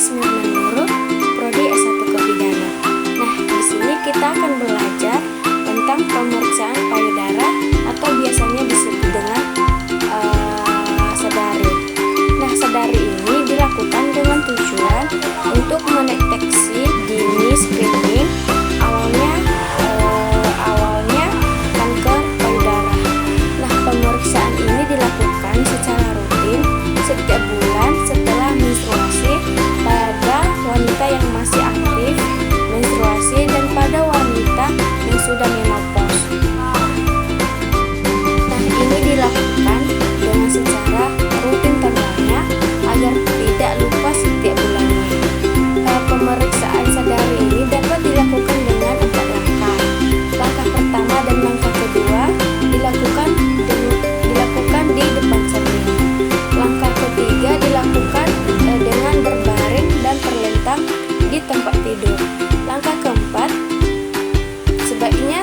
Asmirna Nurul, Prodi S1 Kepidana. Nah, di sini kita akan belajar tentang pemeriksaan payudara atau biasanya disebut dengan sedari. Nah, sedari ini dilakukan dengan tujuan untuk mendeteksi dini screening awalnya kanker payudara. Nah, pemeriksaan ini dilakukan secara rutin setiap bulan setelah menstruasi pada wanita yang masih aktif menstruasi dan pada wanita yang sudah menopause. Nah, ini dilakukan dengan secara rutin tanggalnya agar tidak lupa setiap bulannya. Pemeriksaan sadari ini dapat dilakukan dengan 4 langkah. Langkah pertama dan langkah kedua dilakukan di depan cermin. Langkah ketiga dilakukan dengan berbaring dan terlentang di tempat tidur. Langkah keempat sebaiknya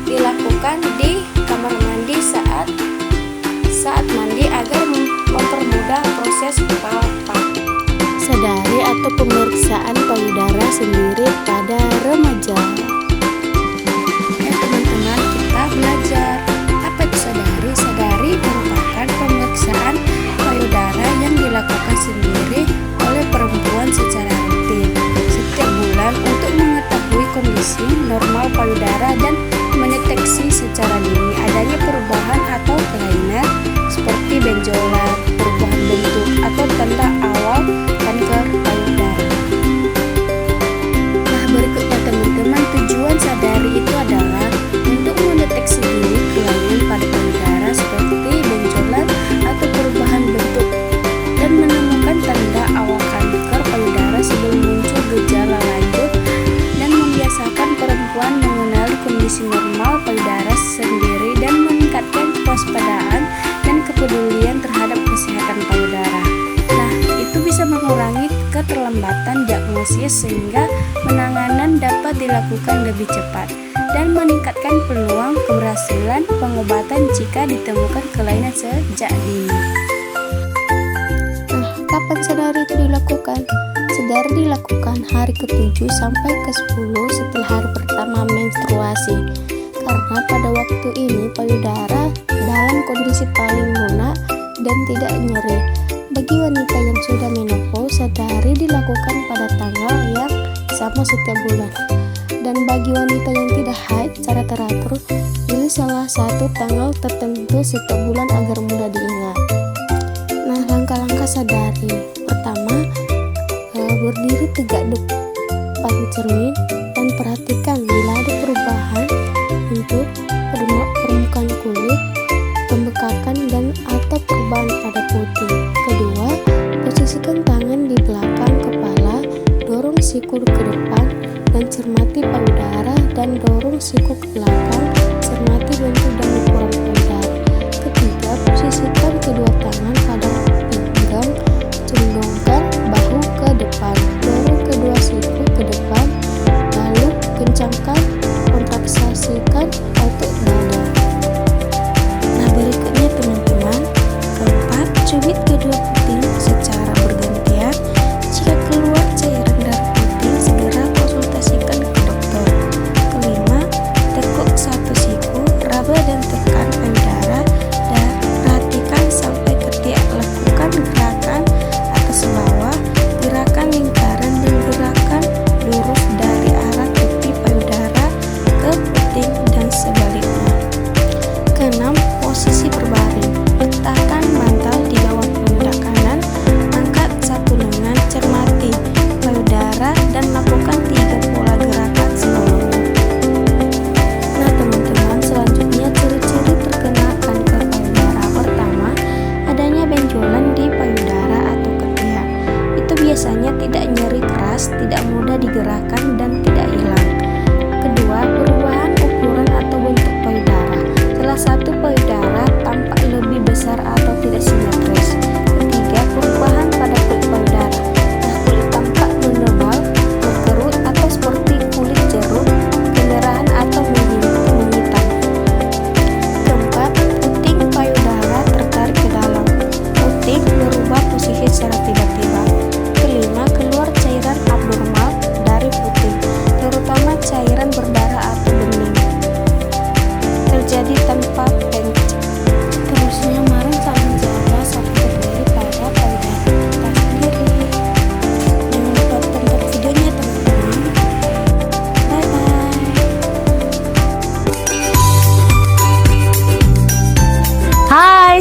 dilakukan di kamar mandi saat mandi agar mempermudah proses perawatan. Sadari atau pemeriksaan payudara sendiri pada remaja. Teman-teman, kita belajar apa itu sadari. Sadari merupakan pemeriksaan payudara yang dilakukan sendiri oleh perempuan secara rutin setiap bulan untuk mengetahui kondisi normal payudara dan mendeteksi secara dini adanya perubahan atau kelainan seperti benjolan, perubahan bentuk atau tanda awal kanker payudara. Nah, berikutnya teman-teman, tujuan sadari itu adalah untuk mendeteksi dini kelainan pada payudara seperti benjolan atau perubahan bentuk dan menemukan tanda awal kanker payudara sebelum muncul gejala lanjut dan membiasakan perempuan mengenali kondisi normal payudara sendiri dan meningkatkan kewaspadaan dan kepedulian terhadap kesehatan payudara. Nah, itu bisa mengurangi keterlambatan diagnosis sehingga penanganan dapat dilakukan lebih cepat dan meningkatkan peluang keberhasilan pengobatan jika ditemukan kelainan sejak dini. Nah, kapan sadari itu dilakukan? Sadari dilakukan hari ke-7 sampai ke-10 setelah hari pertama menstruasi. Karena pada waktu ini payudara dalam kondisi paling lunak dan tidak nyeri. Bagi wanita yang sudah menopause, sadari dilakukan pada tanggal yang sama setiap bulan. Dan bagi wanita yang tidak haid secara teratur, pilih salah satu tanggal tertentu setiap bulan agar mudah diingat. Nah, langkah-langkah sadari. Pertama, berdiri tegak depan cermin dan perhatikan bila ada perubahan untuk permukaan kulit, pembekakan dan atau perubahan pada putih. Kedua, posisikan tangan di belakang kepala, dorong siku ke depan dan cermati payudara dan dorong siku ke belakang, cermati bentuk dan ukuran payudara. Ketiga, posisikan kedua tangan pada pinggang, condongkan bahu ke depan, dorong kedua siku ke depan, lalu kencangkan, kontraksasikan otot dada. Nah, berikutnya teman-teman, keempat, cubit kedua puting secara bergantian. Jika keluar cairan dari puting, segera konsultasikan ke dokter. Kelima, tekuk satu siku, raba dan tekan payudara dan perhatikan sampai ketiak. Lakukan gerakan atas bawah, gerakan lingkaran dan gerakan lurus dari arah tepi payudara ke puting dan sebaliknya. Keenam, posisi berbaring. Letakkan bantal di bawah pundak kanan, angkat satu lengan, cermati payudara dan lakukan 3 pola gerakan sebelumnya. Nah, teman-teman, selanjutnya ciri-ciri terkena kanker payudara. Pertama, adanya benjolan di payudara atau ketiak. Itu biasanya tidak nyeri keras, tidak mudah digerakkan dan tidak hilang. Kedua, perubahan ukuran atau bentuk payudara. Salah satu payudara tampak lebih besar atau tidak simetris. Ketiga, perubahan pada kulit payudara. Nah, kulit tampak menebal, berkerut atau seperti kulit jeruk, kemerahan atau menghitam. Keempat, puting payudara tertarik ke dalam. Puting berubah posisi secara tiba-tiba. Kelima, keluar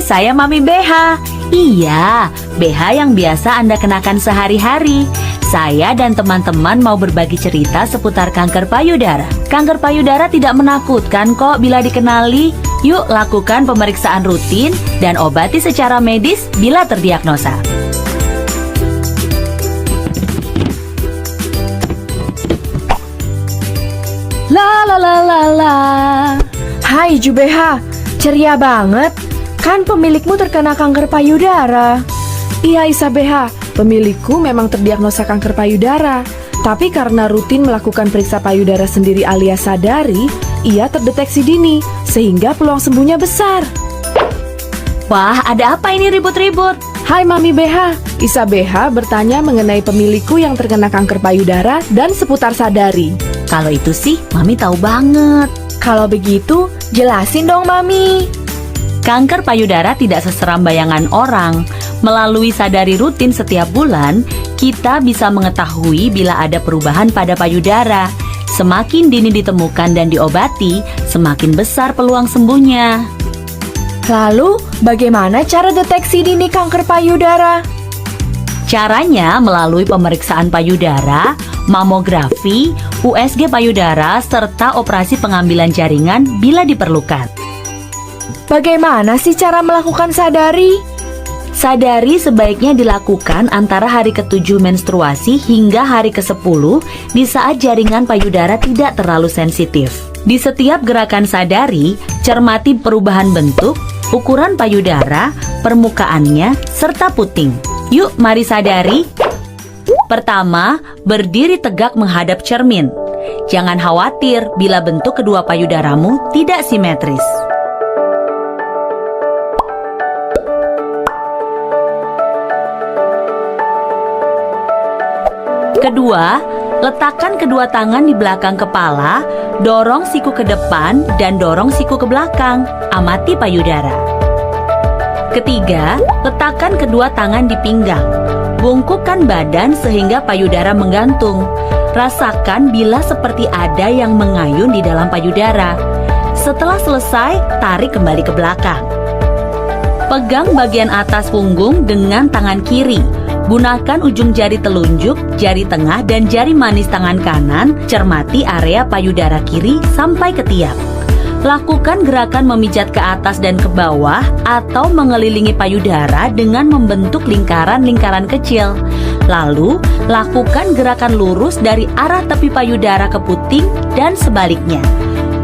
saya Mami BH. Iya, BH yang biasa Anda kenakan sehari-hari. Saya dan teman-teman mau berbagi cerita seputar kanker payudara. Kanker payudara tidak menakutkan kok bila dikenali. Yuk lakukan pemeriksaan rutin dan obati secara medis bila terdiagnosa. La la la la la. Hai Jubeha, ceria banget. Kan pemilikmu terkena kanker payudara. Iya Isabeha, pemilikku memang terdiagnosa kanker payudara. Tapi karena rutin melakukan periksa payudara sendiri alias sadari, ia terdeteksi dini, sehingga peluang sembuhnya besar. Wah, ada apa ini ribut-ribut? Hai Mami BH, Isa BH bertanya mengenai pemilikku yang terkena kanker payudara dan seputar sadari. Kalau itu sih, Mami tahu banget. Kalau begitu, jelasin dong Mami. Kanker payudara tidak seseram bayangan orang. Melalui sadari rutin setiap bulan, kita bisa mengetahui bila ada perubahan pada payudara. Semakin dini ditemukan dan diobati, semakin besar peluang sembuhnya. Lalu, bagaimana cara deteksi dini kanker payudara? Caranya melalui pemeriksaan payudara, mamografi, USG payudara, serta operasi pengambilan jaringan bila diperlukan. Bagaimana sih cara melakukan sadari? Sadari sebaiknya dilakukan antara hari ke-7 menstruasi hingga hari ke-10 di saat jaringan payudara tidak terlalu sensitif. Di setiap gerakan sadari, cermati perubahan bentuk, ukuran payudara, permukaannya, serta puting. Yuk, mari sadari. Pertama, berdiri tegak menghadap cermin. Jangan khawatir bila bentuk kedua payudaramu tidak simetris. Kedua, letakkan kedua tangan di belakang kepala, dorong siku ke depan dan dorong siku ke belakang. Amati payudara. Ketiga, letakkan kedua tangan di pinggang. Bungkukkan badan sehingga payudara menggantung. Rasakan bila seperti ada yang mengayun di dalam payudara. Setelah selesai, tarik kembali ke belakang. Pegang bagian atas punggung dengan tangan kiri. Gunakan ujung jari telunjuk, jari tengah, dan jari manis tangan kanan. Cermati area payudara kiri sampai ke tiap. Lakukan gerakan memijat ke atas dan ke bawah atau mengelilingi payudara dengan membentuk lingkaran-lingkaran kecil. Lalu, lakukan gerakan lurus dari arah tepi payudara ke puting dan sebaliknya.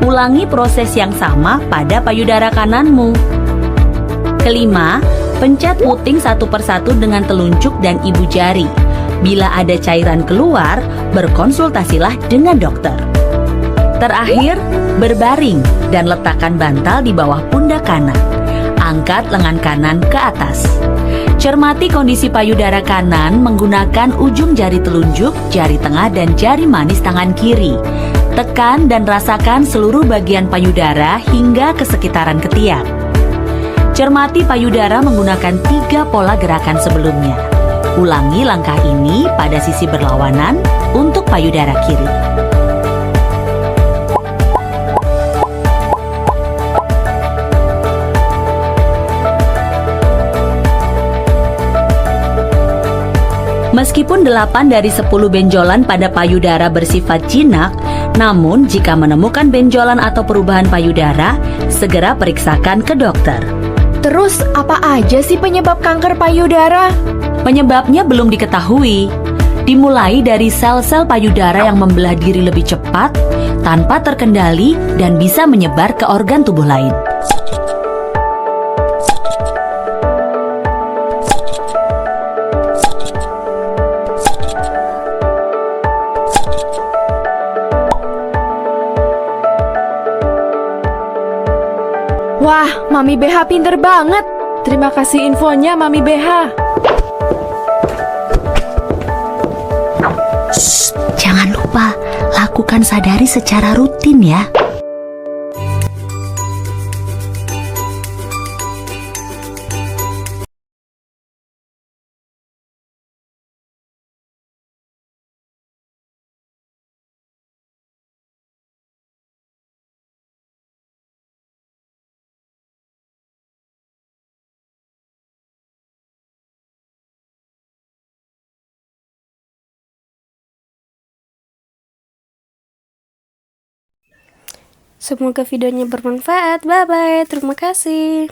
Ulangi proses yang sama pada payudara kananmu. Kelima, pencet puting satu persatu dengan telunjuk dan ibu jari. Bila ada cairan keluar, berkonsultasilah dengan dokter. Terakhir, berbaring dan letakkan bantal di bawah pundak kanan. Angkat lengan kanan ke atas. Cermati kondisi payudara kanan menggunakan ujung jari telunjuk, jari tengah, dan jari manis tangan kiri. Tekan dan rasakan seluruh bagian payudara hingga ke sekitaran ketiak. Cermati payudara menggunakan 3 pola gerakan sebelumnya. Ulangi langkah ini pada sisi berlawanan untuk payudara kiri. Meskipun 8 dari 10 benjolan pada payudara bersifat jinak, namun jika menemukan benjolan atau perubahan payudara, segera periksakan ke dokter. Terus, apa aja sih penyebab kanker payudara? Penyebabnya belum diketahui. Dimulai dari sel-sel payudara yang membelah diri lebih cepat, tanpa terkendali, dan bisa menyebar ke organ tubuh lain. Wah, Mami BH pinter banget. Terima kasih infonya, Mami BH. Shh, jangan lupa lakukan sadari secara rutin ya. Semoga videonya bermanfaat. Bye bye. Terima kasih.